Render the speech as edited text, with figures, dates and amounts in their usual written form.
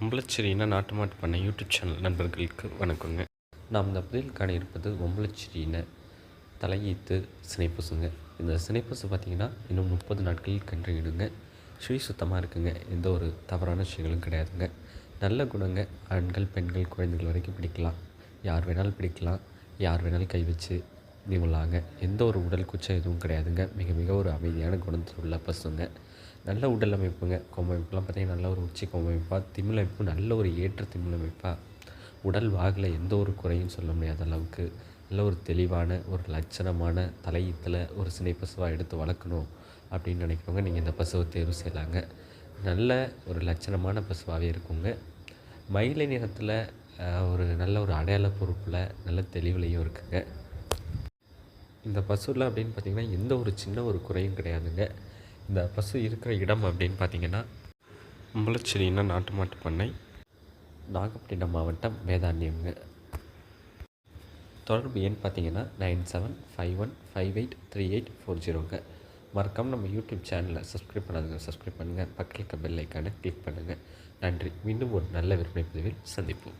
ஒம்பளச்சேரினா நாட்டு மாட்டு பண்ணை யூடியூப் சேனல் நண்பர்களுக்கு வணக்கங்க. நாம் இந்த பதிவில் காண இருப்பது ஒம்பளச்சேரியின தலையீத்து சினைப்பசுங்க. இந்த சினைப்பசு பார்த்திங்கன்னா இன்னும் 30 நாட்களில் கன்றுயிடுங்க. சுழி சுத்தமாக இருக்குங்க. எந்த ஒரு தவறான விஷயங்களும் கிடையாதுங்க. நல்ல குணங்க. ஆண்கள் பெண்கள் குழந்தைகள் வரைக்கும் பிடிக்கலாம். யார் வேணாலும் பிடிக்கலாம். யார் வேணாலும் கை வச்சு நீவலாங்க. எந்த ஒரு உடல் குச்சம் எதுவும் கிடையாதுங்க. மிக மிக ஒரு அமைதியான குணத்தில் உள்ள பசுங்க. நல்ல உடல் அமைப்புங்க. கொம்பமைப்புலாம் பார்த்திங்கன்னா நல்ல ஒரு உச்சி கொம்பமைப்பாக, திமிழமைப்பு நல்ல ஒரு ஏற்ற திமிழமைப்பாக, உடல் வாகில் எந்த ஒரு குறையும் சொல்ல முடியாத அளவுக்கு நல்ல ஒரு தெளிவான ஒரு லட்சணமான தலையீத்தில் ஒரு சினை பசுவாக எடுத்து வளர்க்கணும் அப்படின்னு நினைக்கிறவங்க நீங்கள் இந்த பசுவை தேர்வு செய்யலாங்க. நல்ல ஒரு லட்சணமான பசுவாகவே இருக்குங்க. மயிலை நிறத்தில் ஒரு நல்ல ஒரு அடையாள பொறுப்பில் நல்ல தெளிவுலையும் இருக்குங்க. இந்த பசுவில் அப்படின்னு பார்த்திங்கன்னா எந்த ஒரு சின்ன ஒரு குறையும் கிடையாதுங்க. இந்த பசு இருக்கிற இடம் அப்படின்னு பார்த்திங்கன்னா ஒம்பளச்சேரினா நாட்டு மாட்டு பண்ணை, நாகப்பட்டினம் மாவட்டம், வேதாரண்யம்ங்க. தொடர்பு எண் பார்த்திங்கன்னா 9751583840ங்க. மறக்காமல் நம்ம யூடியூப் சேனலை சப்ஸ்கிரைப் பண்ணாதுங்க, சப்ஸ்கிரைப் பண்ணுங்கள். பக்கத்தில் இருக்க பெல் ஐக்கானை கிளிக் பண்ணுங்கள். நன்றி. மீண்டும் ஒரு நல்ல விற்பனை பதிவில் சந்திப்போம்.